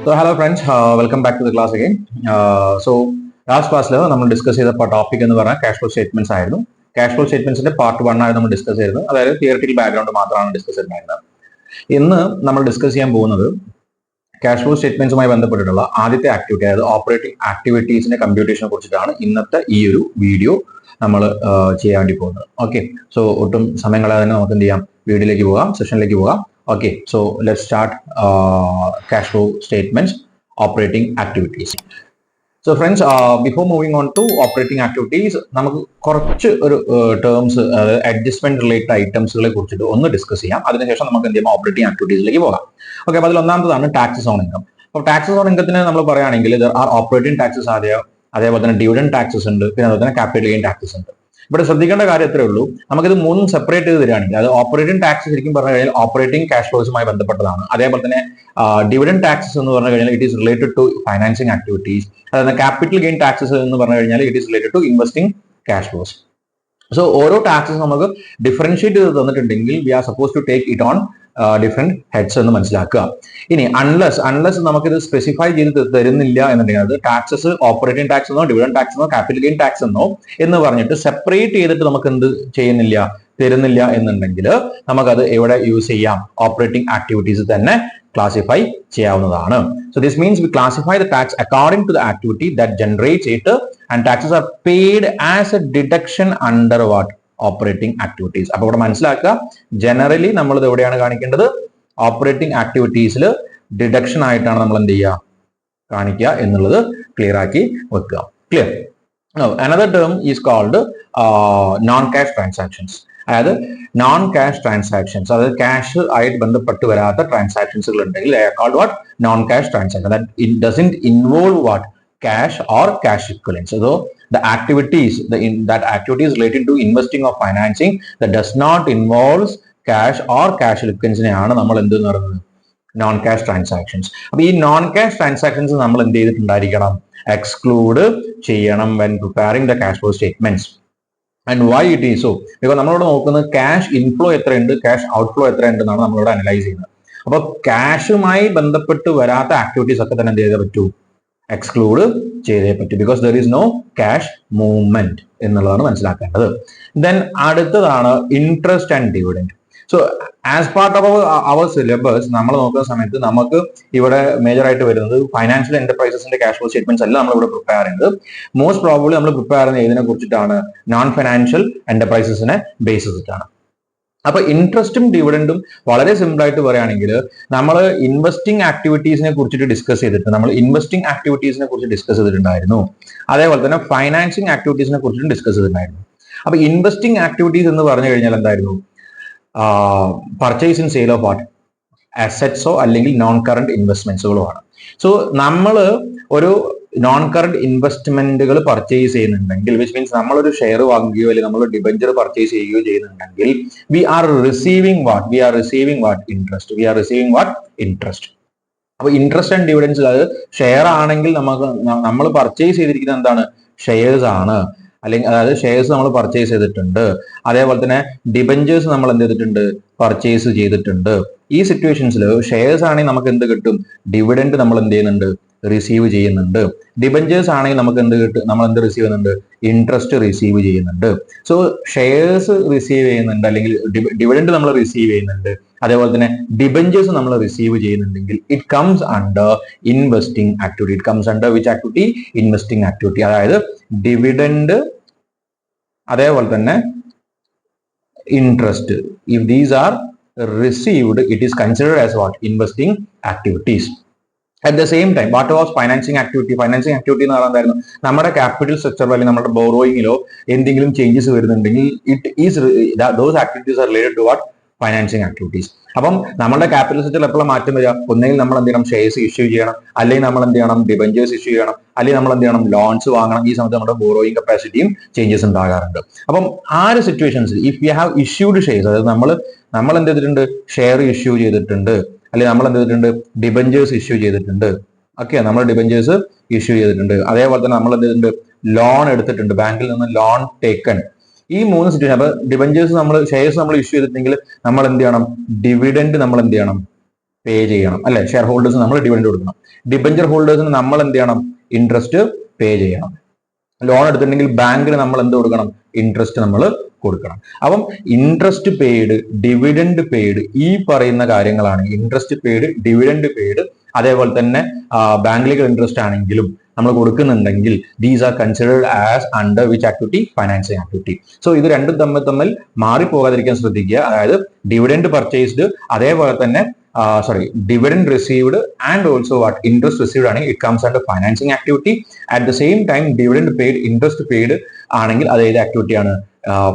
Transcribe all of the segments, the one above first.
So hello friends, welcome back to the class again. Last class നമ്മൾ discuss ചെയ്ത topic എന്ന് പറഞ്ഞാൽ cash flow statements ആയിരുന്നു. Cash flow സ്റ്റേറ്റ്മെന്റ്സിന്റെ part 1 ആണ് നമ്മൾ ഡിസ്കസ് ചെയ്തത്. അതായത് തിയററ്റിക്കൽ ബാക്ക്ഗ്രൗണ്ട് മാത്രമാണ് ഡിസ്കസ് ചെയ്തിട്ടുണ്ടായിരുന്നത്. ഇന്ന് നമ്മൾ ഡിസ്കസ് ചെയ്യാൻ പോകുന്നത് ക്യാഷ് ഫ്ലോ സ്റ്റേറ്റ്മെന്റ്സുമായി ബന്ധപ്പെട്ടിട്ടുള്ള ആദ്യത്തെ ആക്ടിവിറ്റി, അതായത് ഓപ്പറേറ്റിംഗ് ആക്ടിവിറ്റീസിന്റെ കമ്പ്യൂട്ടേഷനെ കുറിച്ചിട്ടാണ് ഇന്നത്തെ ഈ ഒരു വീഡിയോ നമ്മൾ ചെയ്യാൻ വേണ്ടി പോകുന്നത്. ഓക്കെ, സോ ഒട്ടും സമയം കളയാതെ തന്നെ നമുക്ക് എന്ത് ചെയ്യാം, വീഡിയോയിലേക്ക് പോകാം, സെഷനിലേക്ക് പോകാം. Okay, so let's start cash flow statements, operating activities. So friends, before moving on to operating activities, നമുക്ക് കുറച്ച് ഒരു ടേംസ്, അഡ്ജസ്റ്റ്മെന്റ് റിലേറ്റഡ് ഐറ്റംസുകളെ കുറിച്ചിട്ട് ഒന്ന് ഡിസ്കസ് ചെയ്യാം. അതിനുശേഷം നമുക്ക് എന്ത് ചെയ്യാം, ഓപ്പറേറ്റിംഗ് ആക്ടിവിറ്റീസിലേക്ക് പോകാം. ഓക്കെ, അപ്പോൾ അതിൽ ഒന്നാമതാണ് ടാക്സസ് ഓൺ ഇൻകം. അപ്പോൾ ടാക്സസ് ഓൺ ഇൻകത്തിന് നമ്മൾ പറയുകയാണെങ്കിൽ ഓപ്പറേറ്റിംഗ് ടാക്സസ് അതേപോലെ തന്നെ ഡിവിഡൻഡ് ടാക്സസ് ഉണ്ട്, പിന്നെ അതുപോലെ തന്നെ ക്യാപിറ്റൽ ഗെയിൻ ടാക്സസ് ഉണ്ട്. ഇവിടെ ശ്രദ്ധിക്കേണ്ട കാര്യം എത്രയേ ഉള്ളൂ, നമുക്കിത് മൂന്നും സെപ്പറേറ്റ് ചെയ്ത് തരികയാണെങ്കിൽ അത് ഓപ്പറേറ്റിംഗ് ടാക്സ് ശരിക്കും പറഞ്ഞു കഴിഞ്ഞാൽ ഓപ്പറേറ്റിംഗ് ക്യാഷ് ഫ്ലോസുമായി ബന്ധപ്പെട്ടതാണ്. അതേപോലെ തന്നെ ഡിവിഡൻഡ് ടാക്സസ് എന്ന് പറഞ്ഞു കഴിഞ്ഞാൽ it is related to financing activities. അതായത് ക്യാപിറ്റൽ ഗെയിൻ ടാക്സസ് എന്ന് പറഞ്ഞു കഴിഞ്ഞാൽ it is related to investing cash flows. So ഓരോ ടാക്സസ് നമുക്ക് ഡിഫറൻഷിയേറ്റ് ചെയ്ത് തന്നിട്ടുണ്ടെങ്കിൽ we are suppose to take it on different heads എന്ന് മനസ്സിലാക്കുക. ഇനി അൺലെസ് നമുക്കിത് സ്പെസിഫൈ ചെയ്ത് തരുന്നില്ല എന്നുണ്ടെങ്കിൽ, അത് ടാക്സസ് ഓപ്പറേറ്റിംഗ് ടാക്സ് എന്നോ ഡിവിഡൻഡ് ടാക്സ് എന്നോ ക്യാപിറ്റൽ ഗെയിൻ ടാക്സ് എന്നോ എന്ന് പറഞ്ഞിട്ട് സെപ്പറേറ്റ് ചെയ്തിട്ട് നമുക്ക് എന്ത് തരുന്നില്ല എന്നുണ്ടെങ്കിൽ നമുക്കത് എവിടെ യൂസ് ചെയ്യാം, ഓപ്പറേറ്റിംഗ് ആക്ടിവിറ്റീസ് തന്നെ ക്ലാസിഫൈ ചെയ്യാവുന്നതാണ്. So this means we classify the tax according to the activity that generates it, and taxes are paid as a deduction under what? Operating activities. അപ്പൊ ഇവിടെ മനസ്സിലാക്കുക, ജനറലി നമ്മൾ ഇത് എവിടെയാണ് കാണിക്കേണ്ടത്, ഓപ്പറേറ്റിംഗ് ആക്ടിവിറ്റീസിൽ ഡിഡക്ഷൻ ആയിട്ടാണ് നമ്മൾ എന്ത് ചെയ്യുക, കാണിക്കുക എന്നുള്ളത് ക്ലിയർ ആക്കി വെക്കുക. Clear? Another term is called non cash transactions. അതായത് നോൺ ക്യാഷ് ട്രാൻസാക്ഷൻസ്, അതായത് ക്യാഷ് ആയിട്ട് ബന്ധപ്പെട്ട് വരാത്ത ട്രാൻസാക്ഷൻസുകൾ ഉണ്ടെങ്കിൽ called what, non cash transaction. That it doesn't involve what, cash or cash equivalents. So the activities related to investing or financing that does not involves cash or cash equivalents ആണ് നമ്മൾ എന്ത് പറയുന്നത്, non cash transactions. അപ്പൊ ഈ non cash transactions നമ്മൾ എന്ത് ചെയ്തിട്ടുണ്ടായിരിക്കണം, exclude ചെയ്യണം when preparing the cash flow statements. And why it is so? Because നമ്മളിവിടെ നോക്കുന്നത് ക്യാഷ് ഇൻഫ്ലോ എത്രയുണ്ട്, ക്യാഷ് ഔട്ട്ഫ്ലോ എത്രയുണ്ട് എന്നാണ് നമ്മളിവിടെ അനലൈസ് ചെയ്യുന്നത്. അപ്പൊ ക്യാഷുമായി ബന്ധപ്പെട്ട് വരാത്ത ആക്ടിവിറ്റീസ് ഒക്കെ തന്നെ എന്ത് ചെയ്തേ പറ്റൂ, എക്സ്ക്ലൂഡ് ചെയ്തേ പറ്റൂ, because there is no cash movement എന്നുള്ളതാണ് മനസ്സിലാക്കേണ്ടത്. ദെൻ അടുത്തതാണ് interest and dividend. So as part of our syllabus നമ്മൾ നോക്കുന്ന സമയത്ത് നമുക്ക് ഇവിടെ മേജർ ആയിട്ട് വരുന്നത് ഫൈനാൻഷ്യൽ എന്റർപ്രൈസസിന്റെ ക്യാഷ് ഫ്ലോ സ്റ്റേറ്റ്മെന്റ്സ് അല്ല നമ്മൾ ഇവിടെ പ്രിപ്പയർ ചെയ്യുന്നത്. മോസ്റ്റ് പ്രോബബ്ലി നമ്മൾ പ്രിപ്പയർ ചെയ്യുന്നത് ഇതിനെ കുറിച്ചിട്ടാണ്, നോൺ ഫൈനാൻഷ്യൽ എന്റർപ്രൈസസിനെ ബേസ് ചെയ്തിട്ടാണ്. അപ്പൊ ഇൻട്രസ്റ്റും ഡിവിഡൻഡും വളരെ സിമ്പിൾ ആയിട്ട് പറയുകയാണെങ്കിൽ നമ്മൾ ഇൻവെസ്റ്റിംഗ് ആക്ടിവിറ്റീസിനെ കുറിച്ചിട്ട് ഡിസ്കസ് ചെയ്തിട്ടുണ്ടായിരുന്നു. അതേപോലെ തന്നെ ഫൈനാൻസിങ് ആക്ടിവിറ്റീസിനെ കുറിച്ചിട്ട് ഡിസ്കസ് ചെയ്തിട്ടുണ്ടായിരുന്നു. അപ്പൊ ഇൻവെസ്റ്റിംഗ് ആക്ടിവിറ്റീസ് എന്ന് പറഞ്ഞു കഴിഞ്ഞാൽ എന്തായിരുന്നു, purchase and sale of what, അസറ്റ്സോ അല്ലെങ്കിൽ നോൺ കറന്റ് ഇൻവെസ്റ്റ്മെന്റ്സുകളോ ആണ്. സോ നമ്മൾ ഒരു നോൺ കറന്റ് ഇൻവെസ്റ്റ്മെന്റുകൾ പർച്ചേസ് ചെയ്യുന്നുണ്ടെങ്കിൽ, വിച്ച് മീൻസ് നമ്മളൊരു ഷെയർ വാങ്ങുകയോ അല്ലെങ്കിൽ നമ്മൾ ഡിബഞ്ചർ പർച്ചേസ് ചെയ്യുകയോ ചെയ്യുന്നുണ്ടെങ്കിൽ we are receiving what interest. അപ്പൊ ഇൻട്രസ്റ്റ് ആൻഡ് ഡിവിഡൻസ്, അത് ഷെയർ ആണെങ്കിൽ നമ്മൾ പർച്ചേസ് ചെയ്തിരിക്കുന്നത് എന്താണ്, ഷെയർസ് ആണ്, അല്ലെങ്കിൽ അതായത് ഷെയർസ് നമ്മൾ പർച്ചേസ് ചെയ്തിട്ടുണ്ട്. അതേപോലെ തന്നെ ഡിബഞ്ചേഴ്സ് നമ്മൾ എന്ത് ചെയ്തിട്ടുണ്ട്, പർച്ചേസ് ചെയ്തിട്ടുണ്ട്. ഈ സിറ്റുവേഷൻസിൽ ഷെയർസ് ആണെങ്കിൽ നമുക്ക് എന്ത് കിട്ടും, ഡിവിഡൻഡ് നമ്മൾ എന്ത് ചെയ്യുന്നുണ്ട്, റിസീവ് ചെയ്യുന്നുണ്ട്. ഡിബഞ്ചേഴ്സ് ആണെങ്കിൽ നമുക്ക് എന്ത് കിട്ടും, നമ്മൾ എന്ത് റിസീവ് ചെയ്യുന്നുണ്ട്, ഇൻട്രസ്റ്റ് റിസീവ് ചെയ്യുന്നുണ്ട്. സോ ഷെയർസ് റിസീവ് ചെയ്യുന്നുണ്ട് അല്ലെങ്കിൽ ഡിവിഡൻഡ് നമ്മൾ റിസീവ് ചെയ്യുന്നുണ്ട്, അതേപോലെ തന്നെ ഡിബഞ്ചേഴ്സ് നമ്മൾ റിസീവ് ചെയ്യുന്നുണ്ടെങ്കിൽ it comes under investing activity. It comes under which activity, investing activity. അതായത് ഡിവിഡൻഡ് അതേപോലെ തന്നെ interest, if these are received, it is considered as what, investing activities. At the same time, what was financing activity? Financing activity എന്ന് പറയുന്നത് നമ്മുടെ capital സ്ട്രക്ചറിലോ അല്ലെങ്കിൽ നമ്മുടെ ബോറോയിങ്ങിലോ എന്തെങ്കിലും changes വരുന്നുണ്ടെങ്കിൽ it is those activities are related to what, financing activities. അപ്പം നമ്മുടെ capital സ്ട്രക്ചറിൽ എപ്പോഴും മാറ്റം വരിക, ഒന്നെങ്കിൽ നമ്മൾ എന്ത് ചെയ്യണം, ഷെയർസ് ഇഷ്യൂ ചെയ്യണം, അല്ലെങ്കിൽ നമ്മൾ എന്ത് ചെയ്യണം, ഡിബഞ്ചേഴ്സ് ഇഷ്യൂ ചെയ്യണം, അല്ലെങ്കിൽ നമ്മൾ എന്ത് ചെയ്യണം, ലോൺസ് വാങ്ങണം. ഈ സമയത്ത് നമ്മുടെ ബോറോയിങ് കപ്പാസിറ്റിയും ചേഞ്ചസ് ഉണ്ടാകാറുണ്ട്. അപ്പം ആ ഒരു സിറ്റുവേഷൻസിൽ if you have issued shares, അതായത് നമ്മൾ എന്ത് ചെയ്തിട്ടുണ്ട്, ഷെയർ ഇഷ്യൂ ചെയ്തിട്ടുണ്ട്, അല്ലെങ്കിൽ നമ്മൾ എന്ത് ചെയ്തിട്ടുണ്ട്, ഡിബഞ്ചേഴ്സ് ഇഷ്യൂ ചെയ്തിട്ടുണ്ട്. ഓക്കെ, നമ്മൾ ഡിബഞ്ചേഴ്സ് ഇഷ്യൂ ചെയ്തിട്ടുണ്ട്. അതേപോലെ തന്നെ നമ്മൾ എന്ത് ചെയ്തിട്ടുണ്ട്, ലോൺ എടുത്തിട്ടുണ്ട്, ബാങ്കിൽ നിന്ന് ലോൺ ടേക്കൺ. ഈ മൂന്ന് സിറ്റുവേഷൻ, അപ്പൊ ഡിബഞ്ചേഴ്സ് നമ്മൾ ഷെയർസ് നമ്മൾ ഇഷ്യൂ ചെയ്തിട്ടുണ്ടെങ്കിൽ നമ്മൾ എന്ത് ചെയ്യണം, ഡിവിഡൻഡ് നമ്മൾ എന്ത് ചെയ്യണം, പേ ചെയ്യണം അല്ലെ. ഷെയർ ഹോൾഡേഴ്സ് നമ്മൾ ഡിവിഡൻഡ് കൊടുക്കണം. ഡിബഞ്ചർ ഹോൾഡേഴ്സിന് നമ്മൾ എന്ത് ചെയ്യണം? ഇൻട്രസ്റ്റ് പേ ചെയ്യണം. ലോൺ എടുത്തിട്ടുണ്ടെങ്കിൽ ബാങ്കിന് നമ്മൾ എന്ത് കൊടുക്കണം? ഇൻട്രസ്റ്റ് നമ്മൾ കൊടുക്കണം. അപ്പം ഇൻട്രസ്റ്റ് പെയ്ഡ്, ഡിവിഡൻഡ് പെയ്ഡ്, ഈ പറയുന്ന കാര്യങ്ങളാണ് ഇൻട്രസ്റ്റ് പെയ്ഡ്, ഡിവിഡൻഡ് പെയ്ഡ്, അതേപോലെ തന്നെ ബാങ്കിലേക്ക് ഇൻട്രസ്റ്റ് ആണെങ്കിലും നമ്മൾ കൊടുക്കുന്നുണ്ടെങ്കിൽ these are considered as under which activity? Financing activity. So ഇത് രണ്ടും തമ്മിൽ മാറിപ്പോകാതിരിക്കാൻ ശ്രദ്ധിക്കുക. അതായത് ഡിവിഡൻഡ് പർച്ചേസ്ഡ്, അതേപോലെ തന്നെ dividend received and also what? Interest received ആണെങ്കിൽ it comes under financing activity. At the same time dividend paid, interest paid ആണെങ്കിൽ അത് ഏത് ആക്ടിവിറ്റി ആണ്?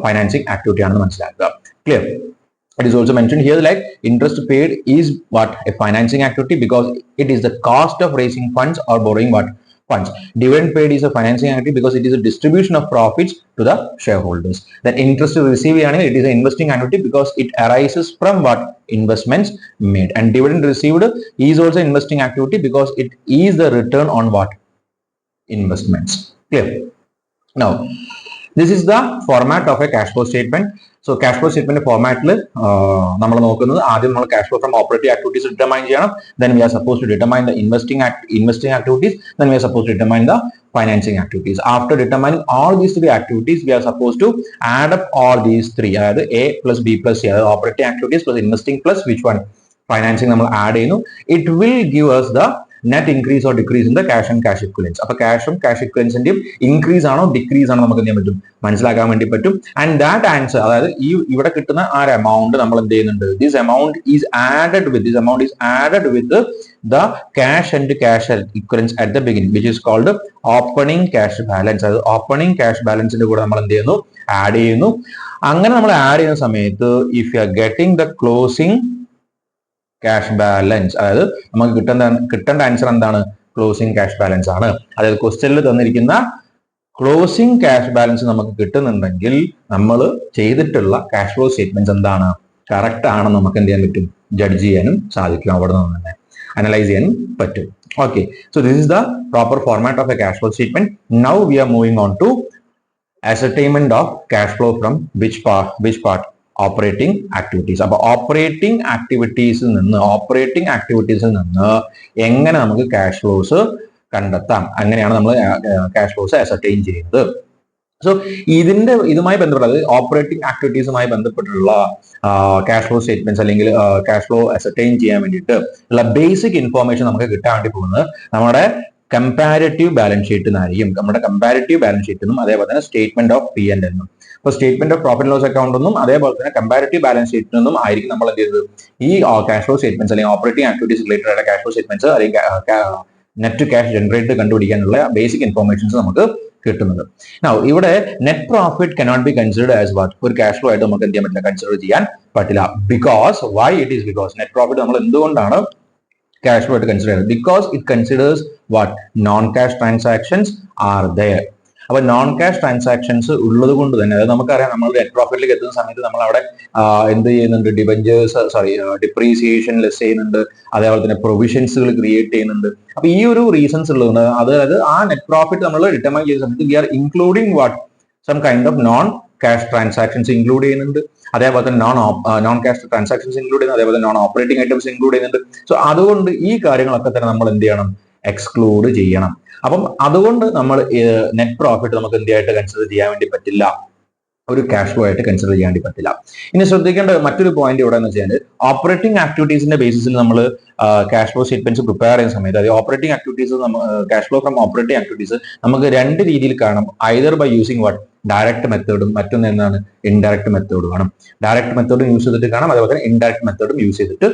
ഫൈനാൻസിങ് ആക്ടിവിറ്റി ആണെന്ന് മനസ്സിലാക്കുക. Clear? It is also mentioned here like interest paid is what? A financing activity because it is the cost of raising funds or borrowing what? Funds. Dividend paid is a financing activity because it is a distribution of profits to the shareholders. That interest received, it is an investing activity because it arises from what? Investments made. And dividend received is also investing activity because it is the return on what? Investments. Clear? Now, this is the format of a cash flow statement. So cash flow statement formatല് നമ്മൾ നോക്കുന്നത് ആദ്യം നമ്മൾ cash flow from operating activities determine ചെയ്യണം. Then we are supposed to determine the investing activities. Then we are supposed to determine the financing activities. After determining all these three activities, we are supposed to add up all these three. അതായത് A plus B plus C, അതായത് operating activities plus investing plus which one? Financing നമ്മൾ add ചെയ്യുന്നു. It will give us the net increase or decrease in the cash and cash equivalents. അപ്പോൾ ക്യാഷും cash ഇക്വലൻസിന്റെയും increase ആണോ decrease ആണോ നമുക്ക് എന്ത് ചെയ്യാൻ പറ്റും? മനസ്സിലാക്കാൻ വേണ്ടി പറ്റും. ആൻഡ് ദാറ്റ് ആൻസർ, അതായത് ഈ ഇവിടെ കിട്ടുന്ന ആ ഒരു എമൗണ്ട് നമ്മൾ എന്ത് ചെയ്യുന്നുണ്ട്? This amount is added with the cash and cash equivalence at the beginning which is called opening cash balance. അതായത് ഓപ്പണിംഗ് ക്യാഷ് ബാലൻസിന്റെ കൂടെ നമ്മൾ എന്ത് ചെയ്യുന്നു? ആഡ് ചെയ്യുന്നു. അങ്ങനെ നമ്മൾ ആഡ് ചെയ്യുന്ന സമയത്ത് if you are getting the closing cash balance, അതായത് നമുക്ക് കിട്ടേണ്ട ആൻസർ എന്താണ്? ക്ലോസിംഗ് ക്യാഷ് ബാലൻസ് ആണ്. അതായത് ക്വസ്റ്റ്യനിൽ തന്നിരിക്കുന്ന ക്ലോസിംഗ് ക്യാഷ് ബാലൻസ് നമുക്ക് കിട്ടുന്നുണ്ടെങ്കിൽ നമ്മൾ ചെയ്തിട്ടുള്ള ക്യാഷ് ഫ്ലോ സ്റ്റേറ്റ്മെന്റ്സ് എന്താണ്? കറക്റ്റ് ആണെന്ന് നമുക്ക് എന്ത് ചെയ്യാൻ പറ്റും? ജഡ്ജ് ചെയ്യാനും സാധിക്കും. അവിടെ നിന്ന് തന്നെ അനലൈസ് ചെയ്യാനും പറ്റും. Okay, so this is the proper format of a cash flow statement. Now we are moving on to ascertainment of cash flow from which part? Operating activities. അപ്പൊ ഓപ്പറേറ്റിംഗ് ആക്ടിവിറ്റീസിൽ നിന്ന് എങ്ങനെ നമുക്ക് ക്യാഷ് ഫ്ലോസ് കണ്ടെത്താം? അങ്ങനെയാണ് നമ്മൾ ക്യാഷ് ഫ്ലോസ് അസർട്ടൈൻ ചെയ്യുന്നത്. So ഇതുമായി ബന്ധപ്പെട്ടത് ഓപ്പറേറ്റിംഗ് ആക്ടിവിറ്റീസുമായി ബന്ധപ്പെട്ടുള്ള ക്യാഷ് ഫ്ലോ സ്റ്റേറ്റ്മെന്റ്സ് അല്ലെങ്കിൽ ക്യാഷ് ഫ്ലോ അസർട്ടൈൻ ചെയ്യാൻ വേണ്ടിയിട്ട് ഉള്ള ബേസിക് ഇൻഫോർമേഷൻ നമുക്ക് കിട്ടാൻ വേണ്ടി പോകുന്നത് നമ്മുടെ കമ്പാരിറ്റീവ് ബാലൻസ് ഷീറ്റ് നിന്നായിരിക്കും. നമ്മുടെ കമ്പാരിറ്റീവ് ബാലൻസ് ഷീറ്റ് എന്നും അതേപോലെ തന്നെ സ്റ്റേറ്റ്മെന്റ് ഓഫ് പി ആൻഡ് എന്നും. അപ്പോൾ statement of profit and loss account എന്നും അതേപോലെ തന്നെ കമ്പാരിറ്റീവ് ബാലൻസ് ഷീറ്റിൽ നിന്നും ആയിരിക്കും നമ്മൾ എന്ത് ചെയ്തത്? ഈ ക്യാഷ് ഫ്ലോ സ്റ്റേറ്റ്മെന്റ്സ് അല്ലെങ്കിൽ ഓപ്പറേറ്റിംഗ് ആക്ടിവിറ്റീസ് റിലേറ്റഡ് ആയ ക്യാഷ് ഫ്ലോ സ്റ്റേറ്റ്മെന്റ്സ് അല്ലെങ്കിൽ നെറ്റ് ക്യാഷ് ജനറേറ്റ് കണ്ടുപിടിക്കാനുള്ള ബേസിക് ഇൻഫോർമേഷൻസ് നമുക്ക് കിട്ടുന്നത്. ഇവിടെ net profit cannot be considered as what? ഒരു ക്യാഷ് ഫ്ലോ ആയിട്ട് നമുക്ക് എന്ത് ചെയ്യാൻ പറ്റില്ല? കൺസിഡർ ചെയ്യാൻ പറ്റില്ല. Because why it is? Because net profit നമ്മൾ എന്തുകൊണ്ടാണ് cash flow to consider? Because it considers what? Non-cash transactions are there. അപ്പോൾ നോൺ ക്യാഷ് ട്രാൻസാക്ഷൻസ് ഉള്ളത് കൊണ്ട് തന്നെ, അതായത് നമുക്കറിയാം നമ്മൾ നെറ്റ് പ്രോഫിറ്റിലേക്ക് എത്തുന്ന സമയത്ത് നമ്മൾ അവിടെ എന്ത് ചെയ്യുന്നുണ്ട്? ഡിപ്രീസിയേഷൻ ലെസ് ചെയ്യുന്നുണ്ട്, അതേപോലെ തന്നെ പ്രൊവിഷൻസുകൾ ക്രിയേറ്റ് ചെയ്യുന്നുണ്ട്. അപ്പൊ ഈ ഒരു റീസൺസ് ഉള്ളതുകൊണ്ട് അതായത് ആ നെറ്റ് പ്രോഫിറ്റ് നമ്മൾ ഡിറ്റർമൈൻ ചെയ്യുന്ന സമയത്ത് we are including what? Some kind of non cash transactions include ചെയ്യുന്നുണ്ട്, അതേപോലെ തന്നെ നോൺ ക്യാഷ് ട്രാൻസാക്ഷൻസ് ഇൻക്ലൂഡ് ചെയ്യുന്നു, അതേപോലെ നോൺ ഓപ്പറേറ്റിംഗ് ഐറ്റംസ് ഇൻക്ലൂഡ് ചെയ്യുന്നുണ്ട്. സോ അതുകൊണ്ട് ഈ കാര്യങ്ങളൊക്കെ തന്നെ നമ്മൾ എന്ത് ചെയ്യണം? എക്സ്ക്ലൂഡ് ചെയ്യണം. അപ്പം അതുകൊണ്ട് നമ്മൾ നെറ്റ് പ്രോഫിറ്റ് നമുക്ക് എന്തായിട്ട് കൺസിഡർ ചെയ്യാൻ വേണ്ടി പറ്റില്ല, ഒരു ക്യാഷ് ഫ്ലോ ആയിട്ട് കൺസിഡർ ചെയ്യാൻ വേണ്ടി പറ്റില്ല. ഇനി ശ്രദ്ധിക്കേണ്ട മറ്റൊരു പോയിന്റ് ഇവിടെ എന്ന് വെച്ചാൽ ഓപ്പറേറ്റിംഗ് ആക്ടിവിറ്റീസിന്റെ ബേസിസിൽ നമ്മൾ ക്യാഷ് ഫ്ലോ സ്റ്റേറ്റ്മെന്റ്സ് പ്രിപ്പയർ ചെയ്യുന്ന സമയത്ത് അത് operating activities cash flow from operating activities നമുക്ക് രണ്ട് രീതിയിൽ കാണാം. Either by using what? Direct മെത്തേഡും മറ്റൊന്ന് എന്താണ്? ഇൻഡയറക്റ്റ് മെത്തേഡും കാണാം. ഡയറക്റ്റ് മെത്തേഡും യൂസ് ചെയ്തിട്ട് കാണാം, അതേപോലെ തന്നെ ഇൻഡയറക്റ്റ് മെത്തേഡും യൂസ് ചെയ്തിട്ട്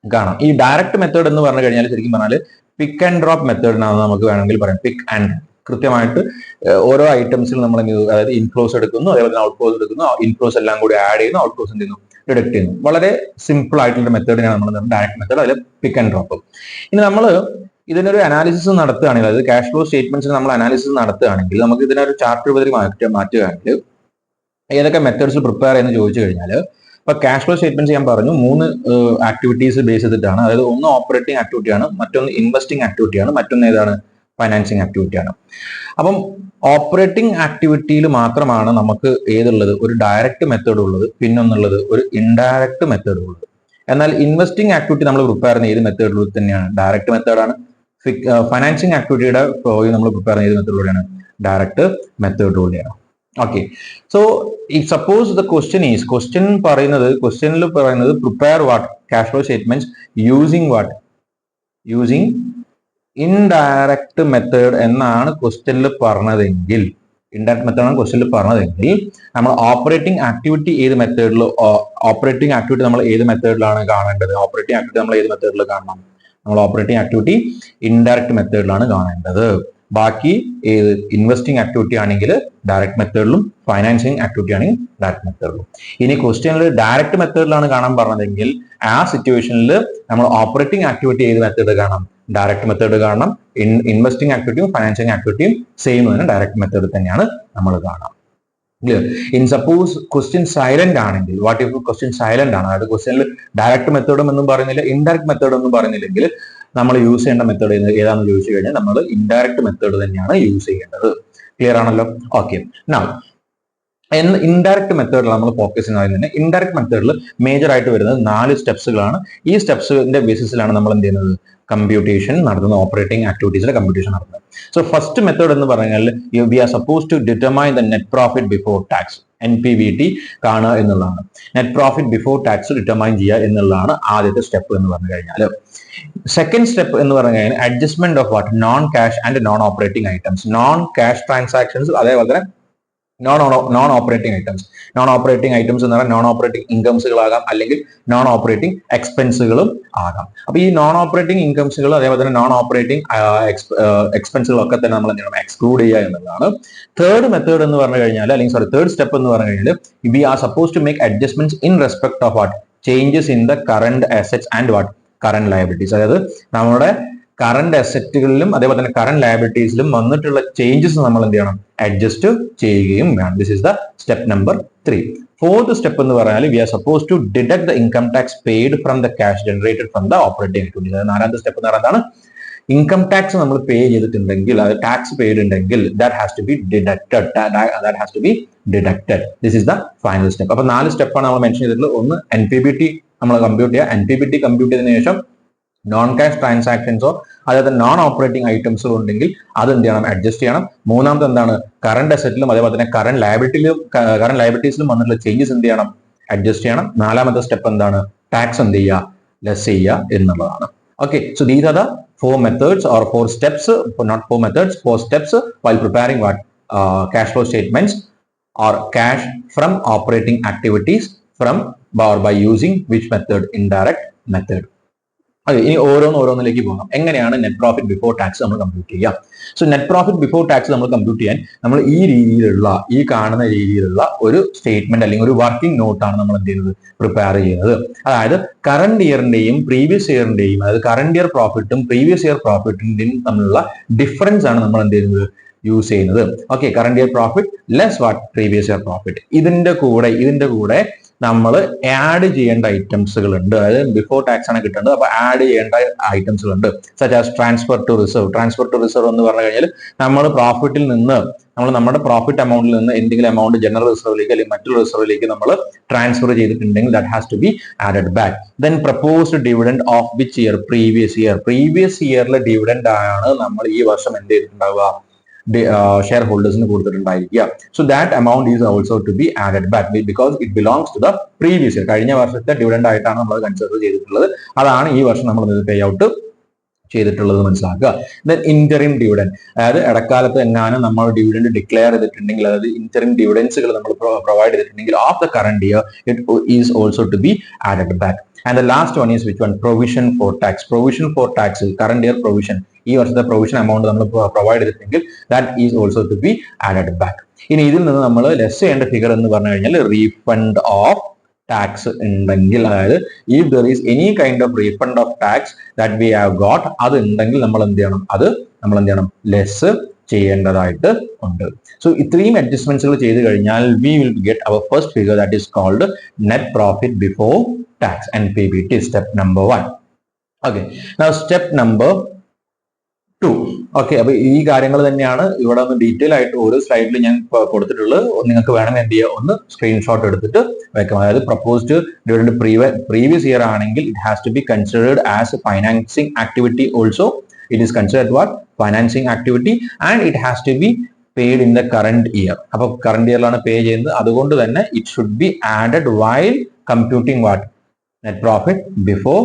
കാണാം. ഈ ഡയറക്റ്റ് മെത്തേഡ് എന്ന് പറഞ്ഞു കഴിഞ്ഞാൽ ശരിക്കും പറഞ്ഞാൽ പിക്ക് ആൻഡ് ഡ്രോപ്പ് മെത്തേഡിനാണ് നമുക്ക് വേണമെങ്കിൽ പറയാം. പിക്ക് ആൻഡ് കൃത്യമായിട്ട് ഓരോ ഐറ്റംസിൽ നമ്മൾ അതായത് ഇൻഫ്ലോസ് എടുക്കുന്നു, അതേപോലെ തന്നെ ഔട്ട് ഫ്ലോസ് എടുക്കുന്നു, ഇൻഫ്ലോസ് എല്ലാം കൂടി ആഡ് ചെയ്യുന്നു, ഔട്ട് ഫ്ലോസ് എന്ത് ചെയ്യുന്നു? ഡിഡക്ട് ചെയ്യുന്നു. വളരെ സിമ്പിൾ ആയിട്ടുള്ള മെത്തേഡിനാണ് നമ്മൾ ഡയറക്റ്റ് മെത്തേഡ്, അതിൽ പിക്ക് ആൻഡ് ഡ്രോപ്പ്. ഇനി നമ്മൾ ഇതിനൊരു അനാലിസിസ് നടത്തുകയാണെങ്കിൽ, അതായത് ക്യാഷ് ഫ്ലോ സ്റ്റേറ്റ്മെന്റ്സിന് നമ്മൾ അനാലിസിസ് നടത്തുകയാണെങ്കിൽ നമുക്ക് ഇതിനൊരു ചാർട്ട് രൂപത്തിൽ മാറ്റുകയാണെങ്കിൽ ഏതൊക്കെ മെത്തേഡ്സ് പ്രിപ്പയർ ചെയ്യുന്ന ചോദിച്ചു കഴിഞ്ഞാൽ, ഇപ്പൊ ക്യാഷ് ഫ്ലോ സ്റ്റേറ്റ്മെന്റ്സ് ഞാൻ പറഞ്ഞു 3 ആക്ടിവിറ്റീസ് ബേസ് ചെയ്തിട്ടാണ്. അതായത് ഒന്ന് ഓപ്പറേറ്റിംഗ് ആക്ടിവിറ്റിയാണ്, മറ്റൊന്ന് ഇൻവെസ്റ്റിംഗ് ആക്ടിവിറ്റിയാണ്, മറ്റൊന്ന് ഏതാണ്? ഫൈനാൻസിങ് ആക്ടിവിറ്റിയാണ്. അപ്പം ഓപ്പറേറ്റിംഗ് ആക്ടിവിറ്റിയിൽ മാത്രമാണ് നമുക്ക് ഏതുള്ളത്? ഒരു ഡയറക്റ്റ് മെത്തേഡ് ഉള്ളത്, പിന്നൊന്നുള്ളത് ഒരു ഇൻഡയറക്റ്റ് മെത്തേഡ് ഉള്ളത്. എന്നാൽ ഇൻവെസ്റ്റിംഗ് ആക്ടിവിറ്റി നമ്മൾ പ്രിപ്പയർ ചെയ്യുന്ന ഏത് മെത്തേഡിലൂടെ തന്നെയാണ്? ഡയറക്റ്റ് മെത്തേഡാണ്. ഫൈനാൻസിങ് ആക്ടിവിറ്റിയുടെ നമ്മൾ പ്രിപ്പയർ ചെയ്യുന്ന ഏത് മെത്തേഡിലൂടെയാണ്? ഡയറക്റ്റ് മെത്തേഡിലൂടെയാണ്. ഓക്കെ, സോ സപ്പോസ് ദ ക്വസ്റ്റ്യനിൽ പറയുന്നത് prepare what cash flow statements using what? Using indirect method എന്നാണ് ക്വസ്റ്റ്യനിൽ പറഞ്ഞതെങ്കിൽ, ഇൻഡയറക്റ്റ് മെത്തേഡ് ആണ് ക്വസ്റ്റ്യനിൽ പറഞ്ഞതെങ്കിൽ, നമ്മൾ ഓപ്പറേറ്റിംഗ് ആക്ടിവിറ്റി ഏത് മെത്തേഡിൽ, നമ്മൾ ഏത് മെത്തേഡിലാണ് കാണേണ്ടത്? ഓപ്പറേറ്റിംഗ് ആക്ടിവിറ്റി നമ്മൾ ഏത് മെത്തേഡിൽ കാണണം? നമ്മൾ ഓപ്പറേറ്റിംഗ് ആക്ടിവിറ്റി ഇൻഡയറക്റ്റ് മെത്തേഡിലാണ് കാണേണ്ടത്. ബാക്കി ഏത് ഇൻവെസ്റ്റിംഗ് ആക്ടിവിറ്റി ആണെങ്കിൽ ഡയറക്റ്റ് മെത്തേഡിലും, ഫൈനാൻസിങ് ആക്ടിവിറ്റി ആണെങ്കിൽ ഡയറക്റ്റ് മെത്തേഡിലും. ഇനി ക്വസ്റ്റ്യനിൽ ഡയറക്റ്റ് മെത്തേഡിലാണ് കാണാൻ പറഞ്ഞതെങ്കിൽ ആ സിറ്റുവേഷനിൽ നമ്മൾ ഓപ്പറേറ്റിംഗ് ആക്ടിവിറ്റി ഏത് മെത്തേഡ് കാണാം? ഡയറക്റ്റ് മെത്തേഡ് കാണണം. ഇൻവെസ്റ്റിംഗ് ആക്ടിവിറ്റിയും ഫൈനാൻസിങ് ആക്ടിവിറ്റിയും സെയിം തന്നെ ഡയറക്റ്റ് മെത്തേഡ് തന്നെയാണ് നമ്മൾ കാണാം. Clear? In suppose question silent ആണെങ്കിൽ, വാട്ട് ഇഫ് ക്വസ്റ്റ്യൻ സൈലന്റ് ആണ്, അതായത് ക്വസ്റ്റ്യനിൽ ഡയറക്റ്റ് മെത്തേഡും എന്നും പറയുന്നില്ല, ഇൻഡയറക്റ്റ് മെത്തേഡ് ഒന്നും പറയുന്നില്ലെങ്കിൽ നമ്മൾ യൂസ് ചെയ്യേണ്ട മെത്തേഡ് ഏതാണെന്ന് ചോദിച്ചു കഴിഞ്ഞാൽ നമ്മൾ ഇൻഡയറക്റ്റ് മെത്തേഡ് തന്നെയാണ് യൂസ് ചെയ്യേണ്ടത്. ക്ലിയർ ആണല്ലോ? ഓക്കെ, നൗ ഇൻഡയറക്റ്റ് മെത്തേഡിൽ നമ്മൾ ഫോക്കസ് ചെയ്യുന്നത്, ഇൻഡയറക്റ്റ് മെത്തേഡിൽ മേജർ ആയിട്ട് വരുന്നത് 4 സ്റ്റെപ്സുകളാണ്. ഈ സ്റ്റെപ്സിന്റെ ബേസിസിലാണ് നമ്മൾ എന്ത് ചെയ്യുന്നത്? കമ്പ്യൂട്ടേഷൻ നടത്തുന്നത്, ഓപ്പറേറ്റിംഗ് ആക്ടിവിറ്റീസിലെ കമ്പ്യൂട്ടേഷൻ നടത്തുന്നത്. സോ ഫസ്റ്റ് മെത്തേഡ് എന്ന് പറഞ്ഞാൽ we are suppose to determine the net profit before tax, NPBT കാണുക എന്നുള്ളതാണ്. Net profit before tax determine ചെയ്യുക എന്നുള്ളതാണ് ആദ്യത്തെ സ്റ്റെപ്പ് എന്ന് പറഞ്ഞു കഴിഞ്ഞാൽ. സെക്കൻഡ് സ്റ്റെപ്പ് എന്ന് പറഞ്ഞു കഴിഞ്ഞാൽ adjustment of what? Non cash and non operating items. Non cash transactions, അതേപോലെ തന്നെ non operating items. Non operating items എന്ന് പറഞ്ഞാൽ നോൺ ഓപ്പറേറ്റിംഗ് ഇൻകംസുകളാകാം, അല്ലെങ്കിൽ നോൺ ഓപ്പറേറ്റിംഗ് എക്സ്പെൻസുകളും ആകാം. അപ്പൊ ഈ നോൺ ഓപ്പറേറ്റിംഗ് ഇൻകംസുകൾ അതേപോലെ തന്നെ നോൺ ഓപ്പറേറ്റിംഗ് എക്സ്പെൻസുകളൊക്കെ തന്നെ നമ്മൾ എന്ത് ചെയ്യണം? എക്സ്ക്ലൂഡ് ചെയ്യുക എന്നുള്ളതാണ്. തേർഡ് മെത്തേഡ് എന്ന് പറഞ്ഞു കഴിഞ്ഞാൽ, അല്ലെങ്കിൽ തേർഡ് സ്റ്റെപ്പ് എന്ന് പറഞ്ഞു കഴിഞ്ഞാൽ we are suppose to make adjustments in respect of what? Changes in the current assets and what? Current liabilities. അതായത് നമ്മുടെ കറന്റ് അസറ്റുകളിലും അതേപോലെ തന്നെ കറന്റ് ലയബിലിറ്റീസിലും വന്നിട്ടുള്ള ചേഞ്ചസ് നമ്മൾ എന്ത് ചെയ്യണം? അഡ്ജസ്റ്റ് ചെയ്യുകയും വേണം. This is the step number 3. Fourth step എന്ന് പറഞ്ഞാൽ we are suppose to deduct the income tax paid from the cash generated from the operating activities. അതായത് നാലാമത്തെ സ്റ്റെപ്പ് എന്ന് പറയുന്നതാണ് ഇൻകം ടാക്സ് നമ്മൾ പേ ചെയ്തിട്ടുണ്ടെങ്കിൽ, അത് ടാക്സ് പെയ്ഡ് ഉണ്ടെങ്കിൽ that has to be deducted. This is the final step. അപ്പൊ 4 സ്റ്റെപ്പാണ് നമ്മൾ മെൻഷൻ ചെയ്തിട്ടുള്ളത്. ഒന്ന് NPBT നമ്മൾ കമ്പ്യൂട്ട് ചെയ്യുക. NPBT കമ്പ്യൂട്ട് ചെയ്തതിനു ശേഷം നോൺ ക്യാഷ് ട്രാൻസാക്ഷൻസോ അതായത് നോൺ ഓപ്പറേറ്റിംഗ് ഐറ്റംസോ ഉണ്ടെങ്കിൽ അത് എന്ത് ചെയ്യണം? അഡ്ജസ്റ്റ് ചെയ്യണം. മൂന്നാമത്തെ എന്താണ്? കറന്റ് അസറ്റിലും അതേപോലെ തന്നെ കറന്റ് ലയബിലിറ്റീസിലും വന്നിട്ടുള്ള ചേഞ്ചസ് എന്ത് ചെയ്യണം? അഡ്ജസ്റ്റ് ചെയ്യണം. നാലാമത്തെ സ്റ്റെപ്പ് എന്താണ്? ടാക്സ് എന്ത് ചെയ്യുക? ലെസ് ചെയ്യുക എന്നുള്ളതാണ്. Okay, so these are the 4 methods or 4 steps, not 4 methods, 4 steps while preparing what? Cash flow statements or cash from operating activities from or by using which method? Indirect method. Okay, ഇനി ഓരോന്നിലേക്ക് പോകാം. എങ്ങനെയാണ് net profit before tax നമ്മൾ compute ചെയ്യുക? So net profit before tax നമ്മൾ compute ചെയ്യാൻ നമ്മൾ ഈ കാണുന്ന രീതിയിലുള്ള ഒരു സ്റ്റേറ്റ്മെന്റ് അല്ലെങ്കിൽ ഒരു വർക്കിംഗ് നോട്ടാണ് നമ്മൾ എന്ത് ചെയ്യുന്നത്? പ്രിപ്പയർ ചെയ്യുന്നത്. അതായത് കറന്റ് ഇയറിന്റെയും പ്രീവിയസ് ഇയറിന്റെയും, അതായത് കറന്റ് ഇയർ പ്രോഫിറ്റും പ്രീവിയസ് ഇയർ പ്രോഫിറ്റിന്റെയും തമ്മിലുള്ള ഡിഫറൻസ് ആണ് നമ്മൾ എന്ത് ചെയ്യുന്നത്? യൂസ് ചെയ്യുന്നത്. Okay, current year profit less what? Previous year profit. ഇതിന്റെ കൂടെ നമ്മൾ ആഡ് ചെയ്യേണ്ട ഐറ്റംസുകൾ ഉണ്ട്. അതായത് ബിഫോർ ടാക്സ് ആണ് കിട്ടേണ്ടത്, അപ്പൊ ആഡ് ചെയ്യേണ്ട ഐറ്റംസുകൾ ഉണ്ട്. Such as transfer to reserve എന്ന് പറഞ്ഞു കഴിഞ്ഞാൽ നമ്മൾ നമ്മുടെ പ്രോഫിറ്റ് എമൗണ്ടിൽ നിന്ന് എന്തെങ്കിലും എമൗണ്ട് ജനറൽ റിസർവിലേക്ക് അല്ലെങ്കിൽ മറ്റൊരു റിസർവിലേക്ക് നമ്മൾ ട്രാൻസ്ഫർ ചെയ്തിട്ടുണ്ടെങ്കിൽ that has to be added back. Then proposed dividend of which year? Previous ഇയറിലെ ഡിവിഡൻഡ് ആണ് നമ്മൾ ഈ വർഷം എന്ത് ചെയ്തിട്ടുണ്ടാവുക? ഷെയർ ഹോൾഡേഴ്സിന് കൊടുത്തിട്ടുണ്ടായിരിക്കുക. So that amount is also to be added back because it belongs to the previous year. കഴിഞ്ഞ വർഷത്തെ ഡിവിഡൻഡ് ആയിട്ടാണ് നമ്മൾ കൺസിഡർ ചെയ്തിട്ടുള്ളത്. അതാണ് ഈ വർഷം നമ്മൾ പേ ഔട്ട് ചെയ്തിട്ടുള്ളത് മനസ്സിലാക്കുക. ദെൻ ഇന്ററിം ഡിവിഡൻഡ്, അതായത് ഇടക്കാലത്ത് എങ്ങാനും നമ്മൾ ഡിവിഡൻഡ് ഡിക്ലെയർ ചെയ്തിട്ടുണ്ടെങ്കിൽ, അതായത് ഇന്ററിം ഡിവിഡൻസുകൾ നമ്മൾ പ്രൊവൈഡ് ചെയ്തിട്ടുണ്ടെങ്കിൽ of the current year it is also to be added back. And the last one is which one? Provision for tax. Current year provision, ഈ വർഷത്തെ പ്രൊവിഷൻ എമൗണ്ട് നമ്മൾ പ്രൊവൈഡ് ചെയ്തിട്ടുണ്ടെങ്കിൽ that is also to be added back. ഇനി ഇതിൽ നിന്ന് നമ്മൾ less ചെയ്യേണ്ട figure എന്ന് പറഞ്ഞു കഴിഞ്ഞാൽ റീഫണ്ട് ഓഫ് ടാക്സ് ഉണ്ടെങ്കിൽ, അതായത് if there is any kind of refund of tax that we have got, അത് ഉണ്ടെങ്കിൽ നമ്മൾ എന്ത് ചെയ്യണം? ലെസ് ചെയ്യേണ്ടതായിട്ട് ഉണ്ട്. സോ ഇത്രയും അഡ്ജസ്റ്റ്മെന്റ്സുകൾ ചെയ്ത് കഴിഞ്ഞാൽ we will get our first figure that is called net profit before tax, NPBT, step number 1. Okay, now step number 2. Okay, അപ്പൊ ഈ കാര്യങ്ങൾ തന്നെയാണ് ഇവിടെ ഒന്ന് ഡീറ്റെയിൽ ആയിട്ട് ഓരോ സ്ലൈഡിൽ ഞാൻ കൊടുത്തിട്ടുള്ളത്. നിങ്ങൾക്ക് വേണമെങ്കിൽ എന്ത് ചെയ്യുക, ഒന്ന് സ്ക്രീൻഷോട്ട് എടുത്തിട്ട് വെക്കാം. അതായത് പ്രപ്പോസ്ഡ് ഡിവിഡൻഡ് പ്രീവിയസ് ഇയർ ആണെങ്കിൽ it has to be considered as financing activity also. It is considered what, financing activity, and it has to be paid in the current year. അപ്പൊ കറന്റ് ഇയറിലാണ് pay ചെയ്യുന്നത്. അതുകൊണ്ട് തന്നെ it should be added while computing what, net profit before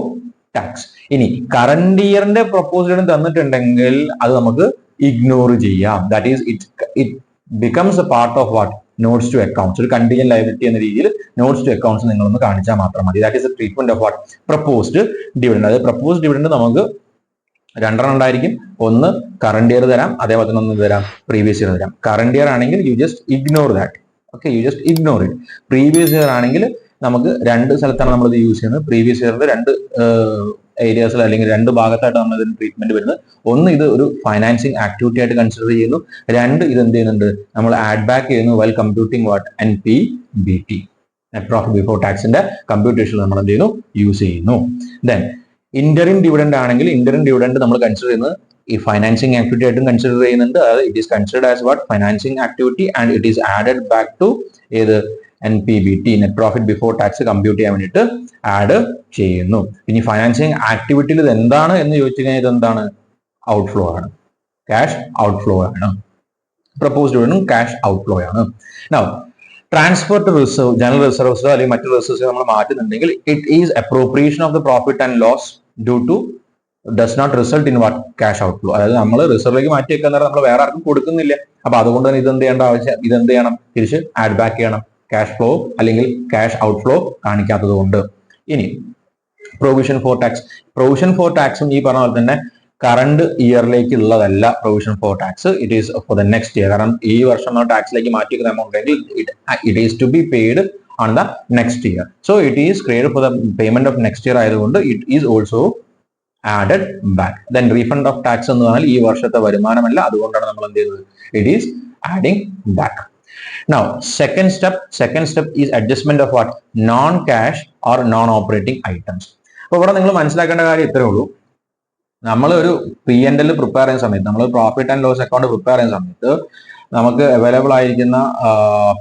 tax. ഇനി current ഇയറിന്റെ proposal തന്നിട്ടുണ്ടെങ്കിൽ അത് നമുക്ക് ഇഗ്നോർ ചെയ്യാം. That is it becomes a part of what, notes to accounts. ഒരു കണ്ടിജന്റ് ലയബിലിറ്റി എന്ന രീതിയിൽ നോട്ട്സ് ടു അക്കൗണ്ട്സ് നിങ്ങളൊന്ന് കാണിച്ചാൽ മാത്രം മതി. That is a treatment of what, proposed dividend. അതായത് പ്രപ്പോസ്ഡ് ഡിവിഡൻഡ് നമുക്ക് രണ്ടെണ്ണം ഉണ്ടായിരിക്കും. ഒന്ന് കറന്റ് ഇയർ തരാം, അതേപോലെ തന്നെ ഒന്ന് തരാം പ്രീവിയസ് ഇയർ തരാം. കറന്റ് ഇയർ ആണെങ്കിൽ you just ignore that. Okay, you just ignore it. Previous year ആണെങ്കിൽ നമുക്ക് രണ്ട് സ്ഥലത്താണ് നമ്മൾ ഇത് യൂസ് ചെയ്യുന്നത്. പ്രീവിയസ് ഇയറിന്റെ രണ്ട് ഏരിയാസിൽ അല്ലെങ്കിൽ രണ്ട് ഭാഗത്തായിട്ട് നമ്മൾ ഇതിന് ട്രീറ്റ്മെന്റ് വരുന്നത്. ഒന്ന്, ഇത് ഒരു ഫൈനാൻസിങ് ആക്ടിവിറ്റി ആയിട്ട് കൺസിഡർ ചെയ്യുന്നു. രണ്ട്, ഇത് എന്ത് ചെയ്യുന്നുണ്ട്, നമ്മൾ ആഡ് ബാക്ക് ചെയ്യുന്നു while computing what, NPBT, net profit before ടാക്സിന്റെ കമ്പ്യൂട്ടേഷൻ നമ്മൾ എന്ത് ചെയ്യുന്നു, യൂസ് ചെയ്യുന്നു. ദെൻ ഇന്ററിം ഡിവിഡൻഡ് ആണെങ്കിൽ ഇന്ററിം ഡിവിഡൻഡ് നമ്മൾ കൺസിഡർ ചെയ്യുന്നത് ഈ ഫൈനാൻസിങ് ആക്ടിവിറ്റി ആയിട്ടും കൺസിഡർ ചെയ്യുന്നുണ്ട്. അതായത് it is considered as what, financing activity, and it is added back to ഏത്, NPBT, net profit before tax compute ചെയ്യാൻ വേണ്ടിയിട്ട് ആഡ് ചെയ്യുന്നു. ഇനി ഫൈനാൻസിങ് ആക്ടിവിറ്റിയിൽ ഇത് എന്താണ് എന്ന് ചോദിച്ചു കഴിഞ്ഞാൽ ഇതെന്താണ്, ഔട്ട്ഫ്ലോ ആണ്, ക്യാഷ് ഔട്ട്ഫ്ലോ ആണ്. പ്രപ്പോസ്ഡ് ഡിവിഡൻഡും ക്യാഷ് ഔട്ട്ഫ്ലോ ആണ്. Now transfer to reserve, general reserves അല്ലെങ്കിൽ മറ്റു റിസർവ്സ് നമ്മൾ മാറ്റുന്നുണ്ടെങ്കിൽ it is appropriation of the profit and loss due to does not result in what, cash outflow. അതായത് നമ്മൾ റിസർവിലേക്ക് മാറ്റി വെക്കാൻ നേരം നമ്മൾ വേറെ ആർക്കും കൊടുക്കുന്നില്ല. അപ്പൊ അതുകൊണ്ട് തന്നെ ഇതെന്ത് ചെയ്യേണ്ട ആവശ്യം, ഇതെന്ത് ചെയ്യണം, തിരിച്ച് ആഡ് ബാക്ക് ചെയ്യണം, ക്യാഷ് ഫ്ലോ അല്ലെങ്കിൽ ക്യാഷ് ഔട്ട്ഫ്ലോ കാണിക്കാത്തത് കൊണ്ട്. ഇനി provision for tax. Provision for ടാക്സും ഈ പറഞ്ഞ പോലെ തന്നെ കറണ്ട് ഇയറിലേക്ക് ഉള്ളതല്ല provision for tax. It is for the next year. കാരണം ഈ വർഷം നമ്മൾ ടാക്സിലേക്ക് മാറ്റി വെക്കുന്ന എമൗണ്ട് ഉണ്ടെങ്കിൽ it is to be paid on the next year. So it is created for the payment of next year ആയതുകൊണ്ട് it is also added back. Then refund of tax എന്ന് പറഞ്ഞാൽ ഈ വർഷത്തെ വരുമാനമല്ല, അതുകൊണ്ടാണ് നമ്മൾ എന്ത് ചെയ്തത്, it is adding back. Now, second step is adjustment of what, non-cash or non-operating items. അപ്പോൾ ഇവിടെ നിങ്ങൾ മനസ്സിലാക്കേണ്ട കാര്യം ഇത്രേ ഉള്ളൂ. നമ്മൾ ഒരു P&L പ്രിപ്പയർ ചെയ്യുന്ന സമയത്ത്, നമ്മൾ profit and loss account prepare ചെയ്യുന്ന സമയത്ത്, നമുക്ക് അവൈലബിൾ ആയിരിക്കുന്ന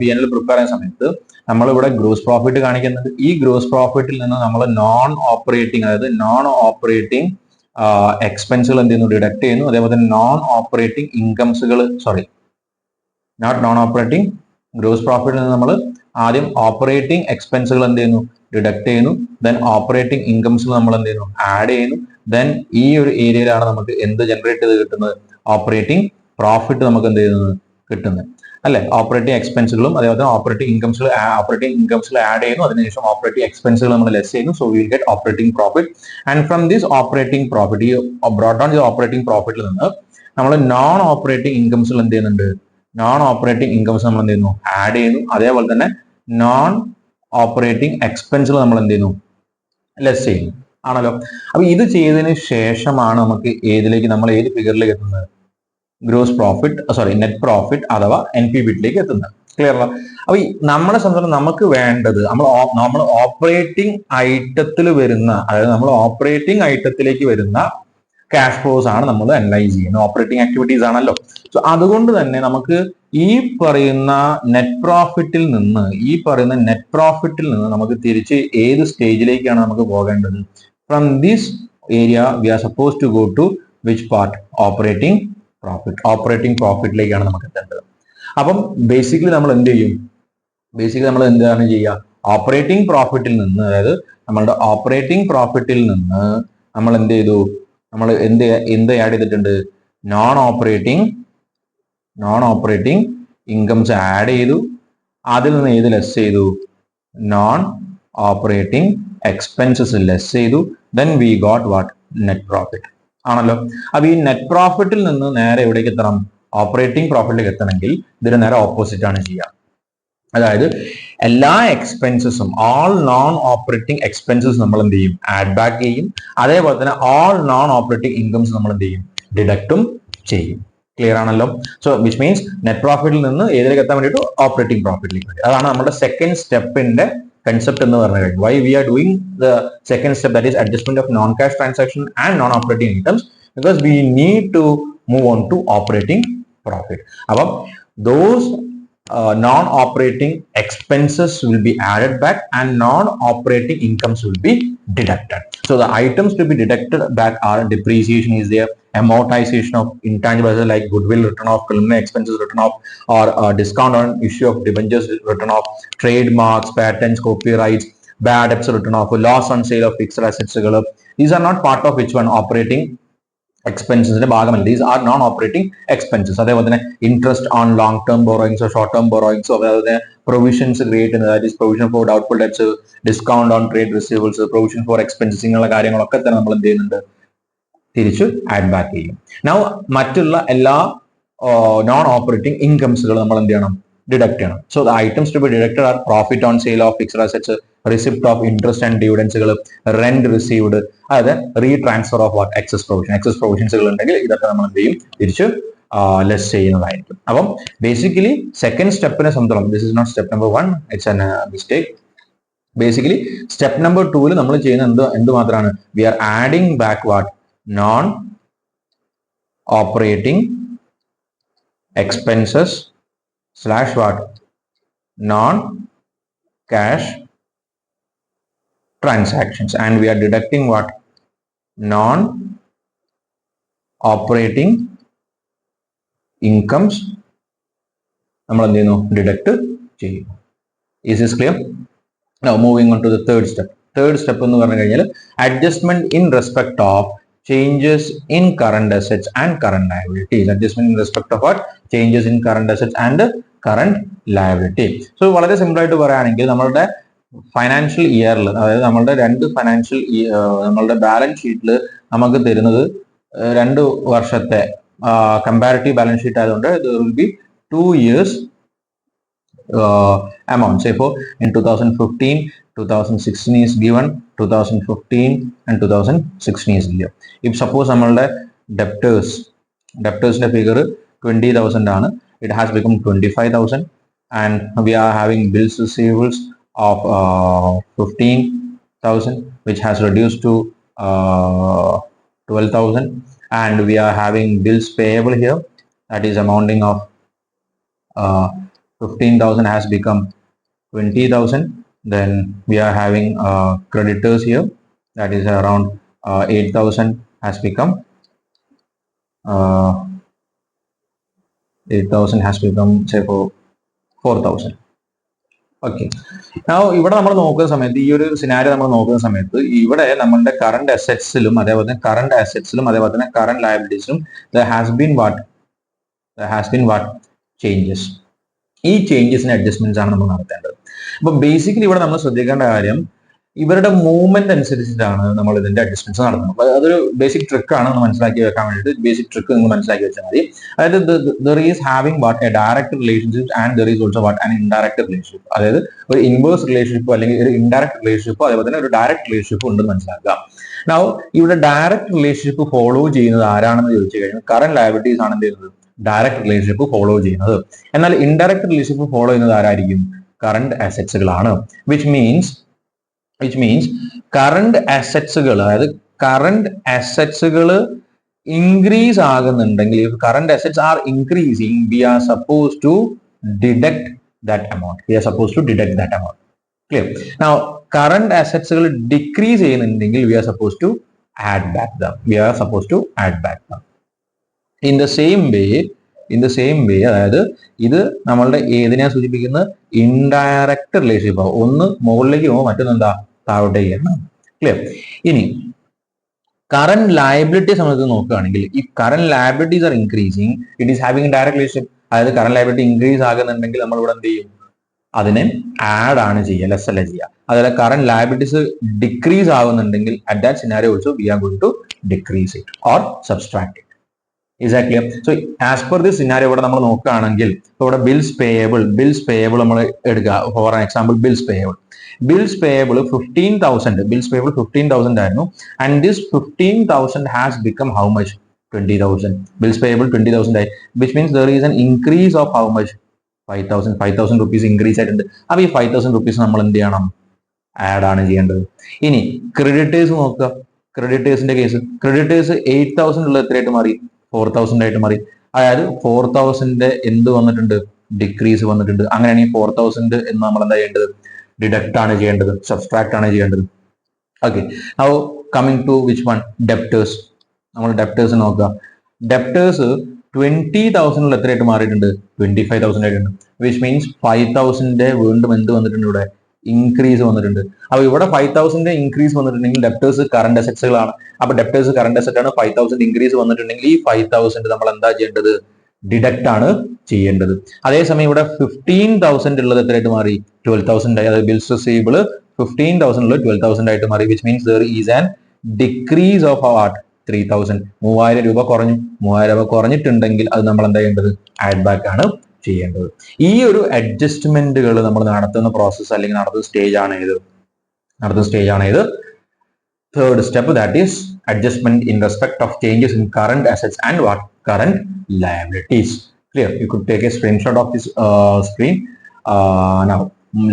P&L പ്രിപ്പയർ ചെയ്യുന്ന സമയത്ത് നമ്മൾ ഇവിടെ ഗ്രോസ് പ്രോഫിറ്റ് കാണിക്കുന്നുണ്ട്. ഈ ഗ്രോസ് പ്രോഫിറ്റിൽ നിന്ന് നമ്മൾ നോൺ ഓപ്പറേറ്റിംഗ്, അതായത് നോൺ ഓപ്പറേറ്റിംഗ് എക്സ്പെൻസുകൾ എന്ത് ചെയ്യുന്നു, ഡിഡക്ട് ചെയ്യുന്നു. അതേപോലെ തന്നെ നോൺ ഓപ്പറേറ്റിംഗ് ഇൻകംസുകൾ, നോൺ ഓപ്പറേറ്റിംഗ് ഗ്രോസ് പ്രോഫിറ്റിൽ നിന്ന് നമ്മൾ ആദ്യം ഓപ്പറേറ്റിംഗ് എക്സ്പെൻസുകൾ എന്ത് ചെയ്യുന്നു, ഡിഡക്ട് ചെയ്യുന്നു. ദെൻ ഓപ്പറേറ്റിംഗ് ഇൻകംസുകൾ നമ്മൾ എന്ത് ചെയ്യുന്നു, ആഡ് ചെയ്യുന്നു. ദെൻ ഈ ഒരു ഏരിയയിലാണ് നമുക്ക് എന്ത് ജനറേറ്റ് ചെയ്ത് കിട്ടുന്നത്, ഓപ്പറേറ്റിംഗ് പ്രോഫിറ്റ് നമുക്ക് എന്ത് ചെയ്യുന്നത്, കിട്ടുന്നത് അല്ലെ. ഓപ്പറേറ്റിംഗ് എക്സ്പെൻസുകളും അതേപോലെ ഓപ്പറേറ്റിംഗ് ഇൻകംസുകൾ ആഡ് ചെയ്യുന്നു. അതിനുശേഷം ഓപ്പറേറ്റിംഗ് എക്സ്പെൻസുകൾ നമ്മൾ ലെസ് ചെയ്യുന്നു. So will get operating profit. And from this operating profit, ഈ ബ്രോട്ട് ഡൗൺ ചെയ്ത ഓപ്പറേറ്റിംഗ് പ്രോഫിറ്റിൽ നിന്ന് നമ്മൾ നോൺ ഓപ്പറേറ്റിംഗ് ഇൻകംസുകൾ എന്ത് ചെയ്യുന്നുണ്ട്, നോൺ ഓപ്പറേറ്റിംഗ് ഇൻകംസ് നമ്മൾ എന്ത് ചെയ്യുന്നു, ആഡ് ചെയ്യുന്നു. അതേപോലെ തന്നെ നോൺ ഓപ്പറേറ്റിംഗ് എക്സ്പെൻസുകൾ നമ്മൾ എന്ത് ചെയ്യുന്നു, ലെസ് ചെയ്യുന്നു, ആണല്ലോ. അപ്പൊ ഇത് ചെയ്തതിന് ശേഷമാണ് നമുക്ക് ഏതിലേക്ക്, നമ്മൾ ഏത് ഫിഗറിലേക്ക് എത്തുന്നത്, ഗ്രോസ് പ്രോഫിറ്റ്, നെറ്റ് പ്രോഫിറ്റ് അഥവാ NPBTയിലേക്ക് എത്തുന്നത്. ക്ലിയർ അല്ല? അപ്പൊ നമ്മളെ സംബന്ധിച്ച് നമുക്ക് വേണ്ടത്, നമ്മൾ ഓപ്പറേറ്റിംഗ് ഐറ്റത്തിൽ വരുന്ന, അതായത് നമ്മൾ ഓപ്പറേറ്റിംഗ് ഐറ്റത്തിലേക്ക് വരുന്ന ക്യാഷ് ഫ്ലോസ് ആണ് നമ്മൾ അനലൈസ് ചെയ്യുന്നത്. ഓപ്പറേറ്റിംഗ് ആക്ടിവിറ്റീസ് ആണല്ലോ. സോ അതുകൊണ്ട് തന്നെ നമുക്ക് ഈ പറയുന്ന നെറ്റ് പ്രോഫിറ്റിൽ നിന്ന് നമുക്ക് തിരിച്ച് ഏത് സ്റ്റേജിലേക്കാണ് നമുക്ക് പോകേണ്ടത്? From this area we are suppose to go to which part? Operating പ്രോഫിറ്റിലേക്കാണ് നമുക്ക് എത്തേണ്ടത്. അപ്പം ബേസിക്കലി നമ്മൾ എന്ത് ചെയ്യും? നമ്മൾ എന്താണ് ചെയ്യുക? ഓപ്പറേറ്റിംഗ് പ്രോഫിറ്റിൽ നിന്ന്, അതായത് നമ്മളുടെ ഓപ്പറേറ്റിംഗ് പ്രോഫിറ്റിൽ നിന്ന് നമ്മൾ എന്ത് ചെയ്തു? നമ്മൾ എന്ത് ആഡ് ചെയ്തിട്ടുണ്ട്? നോൺ ഓപ്പറേറ്റിംഗ് ഇൻകംസ് ആഡ് ചെയ്തു. അതിൽ നിന്ന് ഏത് ലെസ് ചെയ്തു? നോൺ ഓപ്പറേറ്റിംഗ് എക്സ്പെൻസസ് ലെസ് ചെയ്തു. Then we got what? Net profit ആണല്ലോ. അപ്പൊ ഈ നെറ്റ് പ്രോഫിറ്റിൽ നിന്ന് നേരെ എവിടേക്ക് എത്തണം? ഓപ്പറേറ്റിംഗ് പ്രോഫിറ്റിലേക്ക് എത്തണമെങ്കിൽ ഇതിന് നേരെ ഓപ്പോസിറ്റ് ആണ് ചെയ്യുക. അതായത് എല്ലാ എക്സ്പെൻസസും, ഓൾ നോൺ ഓപ്പറേറ്റിംഗ് എക്സ്പെൻസസ് നമ്മൾ എന്ത് ചെയ്യും? ആഡ് ബാക്ക് ചെയ്യും. അതേപോലെ തന്നെ ഓൾ നോൺ ഓപ്പറേറ്റിംഗ് ഇൻകംസ് നമ്മൾ എന്ത് ചെയ്യും? ഡിഡക്റ്റും ചെയ്യും. ക്ലിയർ ആണല്ലോ? സോ വിച്ച് മീൻസ് നെറ്റ് പ്രോഫിറ്റിൽ നിന്ന് ഏതിലേക്ക് എത്താൻ വേണ്ടിയിട്ട്? ഓപ്പറേറ്റിംഗ് പ്രോഫിറ്റിലേക്ക് വേണ്ടി. അതാണ് നമ്മുടെ സെക്കൻഡ് സ്റ്റെപ്പിന്റെ കൺസെപ്റ്റ് എന്ന് പറഞ്ഞു കഴിഞ്ഞു. Why we are doing the second step, that is adjustment of non cash transaction and non operating incomes, because we need to move on to operating profit. അപ്പം those non-operating expenses will be added back and non-operating incomes will be deducted. So the items to be deducted back are depreciation is there, amortization of intangibles like goodwill written off, preliminary expenses written off, or discount on issue of debentures written off, trademarks, patents, copyrights, bad debts written off, loss on sale of fixed assets. These are not part of which one operating expenses. These are non-operating expenses. അതേപോലെ interest on long-term borrowings or short-term borrowings, so provisions created, that is provision for doubtful debts, discount on trade receivables, provision for expenses, ഇങ്ങനെയുള്ള കാര്യങ്ങളൊക്കെ തന്നെ നമ്മൾ എന്ത് ചെയ്യുന്നുണ്ട്, തിരിച്ചു add back ചെയ്യും. Now മറ്റുള്ള എല്ലാ നോൺ ഓപ്പറേറ്റിംഗ് ഇൻകംസുകൾ നമ്മൾ എന്ത് ചെയ്യണം, ഡിഡക്ട് ചെയ്യണം. So the items to be deducted are profit on sale of fixed assets, receipt of interest and ഡിവിഡൻസുകൾ, റെന്റ് റിസീവ്ഡ്, അതായത് retransfer of what excess provision. Excess പ്രൊവിഷൻസുകൾ ഉണ്ടെങ്കിൽ ഇതൊക്കെ നമ്മൾ എന്ത് ചെയ്യും, തിരിച്ച് ലെസ് ചെയ്യുന്നതായിരിക്കും. അപ്പം ബേസിക്കലി സെക്കൻഡ് സ്റ്റെപ്പിനെ സംബന്ധിച്ചിടത്തോളം, this is not step number 1, it's an mistake. Basically step number 2 നമ്മൾ ചെയ്യുന്ന എന്ത് മാത്രമാണ്, we are adding back what non-operating expenses / what non-cash transactions, and we are deducting what non-operating incomes നമ്മൾ എന്ത് ചെയ്യുന്നു, ഡിഡക്ട് ചെയ്യുന്നു. Is this clear? Now moving on to the third step. Third step എന്ന് പറഞ്ഞു കഴിഞ്ഞാൽ adjustment in respect of changes in current assets and current liabilities. Adjustment in respect of what? Changes in current assets and current liability. So വളരെ simple ആയിട്ട് പറയുകയാണെങ്കിൽ നമ്മളുടെ financial ഇയറിൽ, അതായത് നമ്മളുടെ നമ്മളുടെ ബാലൻസ് ഷീറ്റിൽ നമുക്ക് തരുന്നത് 2 വർഷത്തെ കമ്പാരിറ്റീവ് ബാലൻസ് ഷീറ്റ് ആയതുകൊണ്ട് there will be 2 years amount. Say for in 2015, 2016 is given, 2015 and 2016 is given. If suppose നമ്മളുടെ debtors figure 20,000 ആണ്, it has become 25,000, and we are having bills receivables of 15,000, which has reduced to 12,000, and we are having bills payable here, that is amounting of 15,000 has become 20,000. Then we are having creditors here, that is around 8,000 has become 8,000 has become say for 4,000. Okay. ഇവിടെ നമ്മൾ നോക്കുന്ന സമയത്ത്, ഈ ഒരു scenario നമ്മൾ നോക്കുന്ന സമയത്ത്, ഇവിടെ നമ്മളുടെ കറണ്ട് അസറ്റ്സിലും അതേപോലെ തന്നെ current ലയബിലിറ്റീസിലും there has been what changes. ഈ ചേഞ്ചസിന് അഡ്ജസ്റ്റ്മെന്റ്സ് ആണ് നമ്മൾ നടത്തേണ്ടത്. അപ്പൊ ബേസിക്കലി ഇവിടെ നമ്മൾ ശ്രദ്ധിക്കേണ്ട കാര്യം, ഇവരുടെ മൂവ്മെന്റ് അനുസരിച്ചിട്ടാണ് നമ്മൾ ഇതിന്റെ അഡ്ജസ്റ്റ്മെന്റ്സ് നടത്തുന്നത്. അപ്പൊ അതൊരു ബേസിക് ട്രിക്ക് ആണ് മനസ്സിലാക്കി വെക്കാൻ വേണ്ടിയിട്ട്. ബേസിക് ട്രിക്ക് നിങ്ങൾ മനസ്സിലാക്കി വെച്ചാൽ മതി. അതായത് there is having what a direct relationship and there is also what an indirect relationship. അതായത് ഒരു ഇൻവേഴ്സ് റിലേഷൻഷിപ്പ് അല്ലെങ്കിൽ ഒരു ഇൻഡയറക്ട് റിലേഷൻഷിപ്പ്, അതേപോലെ തന്നെ ഒരു ഡയറക്ട് റിലേഷൻഷിപ്പ് ഉണ്ടെന്ന് മനസ്സിലാക്കുക. Now ഇവിടെ ഡയറക്ട് റിലേഷൻഷിപ്പ് ഫോളോ ചെയ്യുന്നത് ആരാണെന്ന് ചോദിച്ചു കഴിഞ്ഞാൽ കറന്റ് ലയബിലിറ്റീസ് ആണ് എന്ത് ചെയ്യുന്നത്, ഡയറക്ട് റിലേഷൻഷിപ്പ് ഫോളോ ചെയ്യുന്നത്. എന്നാൽ ഇൻഡയറക്ട് റിലേഷൻഷിപ്പ് ഫോളോ ചെയ്യുന്നത് ആരായിരിക്കും, കറന്റ് അസറ്റ്സുകളാണ്. വിച്ച് മീൻസ് കറന്റ് അസറ്റ്സുകൾ, അതായത് കറന്റ് അസറ്റ്സുകൾ ഇൻക്രീസ് ആകുന്നുണ്ടെങ്കിൽ, current assets are increasing, we are suppose to deduct that amount. Clear? Now current അസറ്റ്സുകൾ ഡിക്രീസ് ചെയ്യുന്നുണ്ടെങ്കിൽ we are suppose to add back them. In the same way അതായത് ഇത് നമ്മളുടെ ഏതിനെ സൂചിപ്പിക്കുന്നത്, ഇൻഡയറക്ട് റിലേഷൻഷിപ്പ്. ഒന്ന് മുകളിലേക്ക് പോകുമ്പോൾ മറ്റൊന്ന് എന്താ, താഴോട്ടേക്കാണ്. ക്ലിയർ? ഇനി കറന്റ് ലയബിലിറ്റി സംബന്ധിച്ച് നോക്കുകയാണെങ്കിൽ, ഈ current liabilities R increasing, it is having direct relationship. അതായത് കറന്റ് ലയബിലിറ്റി ഇൻക്രീസ് ആകുന്നുണ്ടെങ്കിൽ നമ്മൾ ഇവിടെ എന്ത് ചെയ്യും, അതിനെ ആഡ് ആണ് ചെയ്യുക, ലെസ് അല്ല ചെയ്യുക. അതുപോലെ കറന്റ് ലയബിലിറ്റീസ് ഡിക്രീസ് ആകുന്നുണ്ടെങ്കിൽ at that scenario also we are going to decrease it or subtract it. Is that clear? So as per this scenario ഇവിടെ നമ്മൾ നോക്കുകയാണെങ്കിൽ, ഇവിടെ ബിൽസ് പേയബിൾ നമ്മൾ എടുക്കുക. ഫോർ എക്സാമ്പിൾ ബിൽസ് പേയബിൾ 15,000 ആയിരുന്നു, and this 15,000 has become how much, 20,000. Bills payable 20,000 ആയി, which means there is N increase of how much, 5,000 rupees increase ആയിട്ടുണ്ട്. അപ്പൊ ഈ 5,000 rupees നമ്മൾ എന്ത് ചെയ്യണം, ആഡ് ആണ് ചെയ്യേണ്ടത്. ഇനി ക്രെഡിറ്റേഴ്സ് നോക്കുക. ക്രെഡിറ്റേഴ്സിന്റെ കേസ്, ക്രെഡിറ്റേഴ്സ് 8,000 ഉള്ള എത്രയായിട്ട് മാറി? 4,000 ആയിട്ട് മാറി. അതായത് 4,000 എന്ത് വന്നിട്ടുണ്ട്? ഡിക്രീസ് വന്നിട്ടുണ്ട്. അങ്ങനെയാണെങ്കിൽ 4,000 എന്ന് നമ്മൾ എന്താ ചെയ്യേണ്ടത്? ഡിഡക്ട് ആണ് ചെയ്യേണ്ടത്, സബ്സ്ട്രാക്ട് ആണ് ചെയ്യേണ്ടത്. Okay, now coming to which one? Debtors. നമ്മൾ ഡെപ്റ്റേഴ്സ് നോക്കുക. ഡെപ്റ്റേഴ്സ് 20,000 എത്രയായിട്ട് മാറിയിട്ടുണ്ട്? 25,000 ആയിട്ടുണ്ട്. വിച്ച് മീൻസ് 5,000 വീണ്ടും എന്ത് വന്നിട്ടുണ്ട്? ഇവിടെ ഇൻക്രീസ് വന്നിട്ടുണ്ട്. അപ്പൊ ഇവിടെ 5,000 ഇൻക്രീസ് വന്നിട്ടുണ്ടെങ്കിൽ ഡെപ്റ്റേഴ്സ് കറണ്ട് അസറ്റ്സുകളാണ്. അപ്പൊ ഡെപ്റ്റേഴ്സ് കറണ്ട് അസറ്റ് ആണ്. 5,000 ഇൻക്രീസ് വന്നിട്ടുണ്ടെങ്കിൽ ഈ 5,000 നമ്മൾ എന്താ ചെയ്യേണ്ടത്? ഡിഡക്ട് ആണ് ചെയ്യേണ്ടത്. അതേസമയം ഇവിടെ 15,000 ഉള്ളത് എത്രയായിട്ട് മാറി? 12,000 ആയി. അതായത് ബിൽസ് റിസീവബിൾ 15,000 ഉള്ളത് 12,000 ആയിട്ട് മാറി. Which means there is an decrease of what? 3,000. 3,000 രൂപ കുറഞ്ഞു. 3,000 രൂപ കുറഞ്ഞിട്ടുണ്ടെങ്കിൽ അത് നമ്മൾ എന്താ ചെയ്യേണ്ടത്? ആഡ് ബാക്ക് ആണ് ചെയ്യേണ്ടത്. ഈ ഒരു അഡ്ജസ്റ്റ്മെന്റുകൾ നമ്മൾ നടത്തുന്ന പ്രോസസ് അല്ലെങ്കിൽ നടത്തുന്ന സ്റ്റേജ് ആണ് ഇത് third step, that is adjustment in respect of changes in current assets and what? Current liabilities. Clear? You could take a screenshot of this screen. Now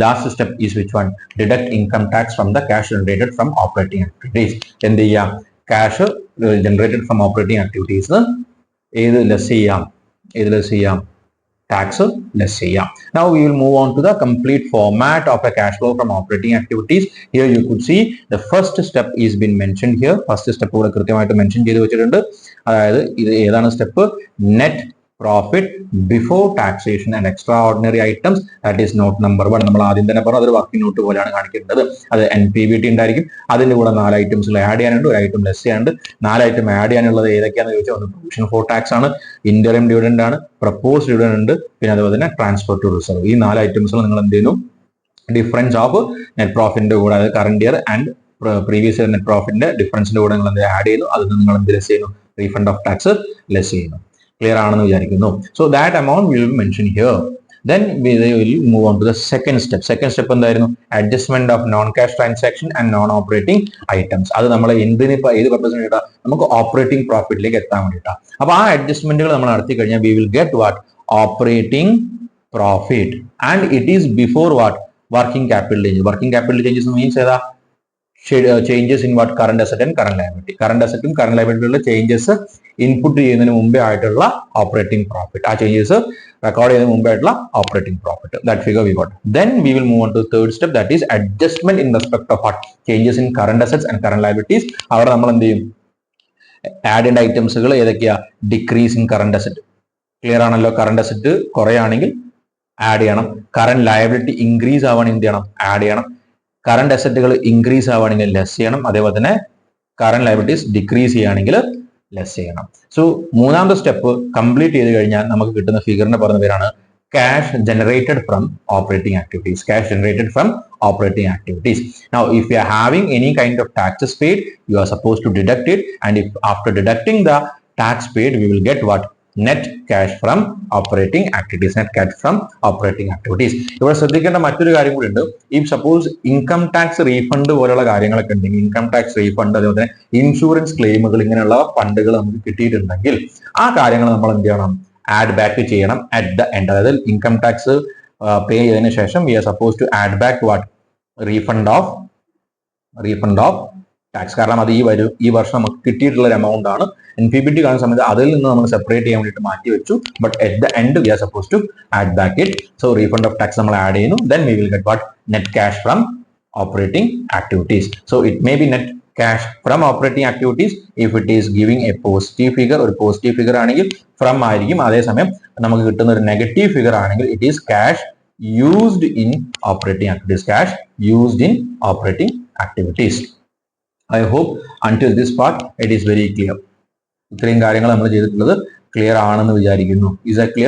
last step is which one? Deduct income tax from the cash generated from operating activities. എന്ത് ചെയ്യാം? cash generated from operating activities ഏത് less ചെയ്യാം? tax less ചെയ്യാം. Now we will move on to the complete format of a cash flow from operating activities. Here you could see the first step is been mentioned here. First step ഇവിടെ കൃത്യമായിട്ട് mention ചെയ്തു വെച്ചിട്ടുണ്ട്. അതായത് ഇത് ഏതാണ് step? Net profit before taxation and extra ordinary items, that is not number 1. നമ്മൾ ആദ്യം തന്നെ പറഞ്ഞു അതൊരു വർക്കിംഗ് നോട്ട് പോലെയാണ് കാണിക്കേണ്ടത്. അത് NPBT ഉണ്ടായിരിക്കും. അതിന്റെ കൂടെ 4 ഐറ്റംസിൽ ആഡ് ചെയ്യാനുണ്ട്, ഒരു ഐറ്റം ലെസ് ചെയ്യാനുണ്ട്. 4 ഐറ്റം ആഡ് ചെയ്യാനുള്ളത് ഏതൊക്കെയാണെന്ന് ചോദിച്ചാൽ ഒന്ന് പ്രൊവിഷൻ ഫോർ ടാക്സ് ആണ്, ഇന്ററിം ഡിവിഡൻഡ് ആണ്, പ്രപ്പോസ് ഡിവിഡൻഡ് ഉണ്ട്, പിന്നെ അതുപോലെ തന്നെ ട്രാൻസ്ഫർ ടു റിസർവ്. ഈ 4 ഐറ്റംസിൽ നിങ്ങൾ എന്ത് ചെയ്യുന്നു? ഡിഫറൻസ് ഓഫ് നെറ്റ് പ്രോഫിറ്റിന്റെ കൂടെ, അതായത് current year and previous year net പ്രോഫിറ്റിന്റെ ഡിഫറൻസിന്റെ കൂടെ നിങ്ങൾ എന്ത് ആഡ് ചെയ്യുന്നു? അതിൽ നിന്ന് നിങ്ങൾ എന്ത് ലെസ് ചെയ്യുന്നു? റീഫണ്ട് ഓഫ് ടാക്സ് ലെസ് ചെയ്യുന്നു. ക്ലിയർ ആണെന്ന് വിചാരിക്കുന്നു. So that amount will mention here. Then we will move on to the second step. Second step എന്തായിരുന്നു? Adjustment of non cash transaction and non operating items. അത് നമ്മൾ എന്തിന് ഏത് പർപ്പസിന് വേണ്ടിയിട്ടാ? നമുക്ക് ഓപ്പറേറ്റിംഗ് പ്രോഫിറ്റിലേക്ക് എത്താൻ വേണ്ടിയിട്ടാ. അപ്പൊ ആ അഡ്ജസ്റ്റ്മെന്റുകൾ നമ്മൾ നടത്തി കഴിഞ്ഞാൽ we will get what? Operating profit, and it is before what? Working capital changes. Working capital changes means ഏതാ? Changes in what? Current asset and current liability. Current അസറ്റും കറന്റ് ലയബിലിറ്റിയുള്ള ചേഞ്ചസ് ഇൻപുട്ട് ചെയ്യുന്നതിന് മുമ്പേ ആയിട്ടുള്ള ഓപ്പറേറ്റിംഗ് പ്രോഫിറ്റ്, ആ changes record ചെയ്യുന്നതിന് മുമ്പേ ആയിട്ടുള്ള operating profit. That figure we got. Then we will move on to the third step, that is adjustment in respect of what? Changes in current assets and current liabilities. അവിടെ നമ്മൾ എന്ത് ചെയ്യും? Add ചെയ്യേണ്ട ഐറ്റംസുകൾ ഏതൊക്കെയാ? Decrease in current asset. Clear ആണല്ലോ? Current asset കുറയാണെങ്കിൽ add ചെയ്യണം. Current liability increase ആവുകയാണെങ്കിൽ എന്ത് ചെയ്യണം? ആഡ് ചെയ്യണം. കറന്റ് അസറ്റുകൾ ഇൻക്രീസ് ആവുകയാണെങ്കിൽ ലെസ് ചെയ്യണം. അതേപോലെ തന്നെ കറന്റ് ലയബിലിറ്റീസ് ഡിക്രീസ് ചെയ്യുകയാണെങ്കിൽ ലെസ് ചെയ്യണം. സോ മൂന്നാമത്തെ സ്റ്റെപ്പ് കംപ്ലീറ്റ് ചെയ്ത് കഴിഞ്ഞാൽ നമുക്ക് കിട്ടുന്ന ഫിഗറിന് പറയുന്ന പേരാണ് cash generated from operating activities. Cash generated from operating activities. Now if you are having any kind of taxes paid, you are supposed to deduct it, and if after deducting the tax paid, we will get what? Net cash from operating activities. Net cash from operating activities. ഇവിടെ ശ്രദ്ധിക്കേണ്ട മറ്റൊരു കാര്യം കൂടി ഉണ്ട്. If suppose income tax refund പോലുള്ള കാര്യങ്ങളൊക്കെ ഉണ്ടെങ്കിൽ, income tax refund അതേപോലെ തന്നെ ഇൻഷുറൻസ് ക്ലെയിമുകൾ, ഇങ്ങനെയുള്ള ഫണ്ടുകൾ നമുക്ക് കിട്ടിയിട്ടുണ്ടെങ്കിൽ ആ കാര്യങ്ങൾ നമ്മൾ എന്ത് ചെയ്യണം? ആഡ് ബാക്ക് ചെയ്യണം അറ്റ് ദ എൻഡ്. അതായത് ഇൻകം ടാക്സ് പേ ചെയ്തതിനു ശേഷം we are suppose to add back what? Refund of tax. കാരണം അത് ഈ വർഷം നമുക്ക് കിട്ടിയിട്ടുള്ള ഒരു എമൗണ്ട് ആണ്. NPBT കാണുന്ന സമയത്ത് അതിൽ നിന്ന് നമ്മൾ സെപ്പറേറ്റ് ചെയ്യാൻ വേണ്ടിയിട്ട് മാറ്റി വെച്ചു. But at the end we are suppose to add back it. So refund of tax നമ്മൾ ആഡ് ചെയ്യുന്നു. Then we will get what? Net cash from operating activities. So it may be net cash from operating activities if it is giving a positive figure. ഒരു positive figure ആണെങ്കിൽ from ആയിരിക്കും. അതേസമയം നമുക്ക് കിട്ടുന്ന ഒരു negative figure ആണെങ്കിൽ it is cash used in operating activities. Cash used in operating activities. I hope until this part it is very clear. ഇത്രയും കാര്യങ്ങൾ നമ്മൾ ചെയ്തിട്ടുള്ളത് ക്ലിയർ ആണെന്ന് വിചാരിക്കുന്നു. Is that clear?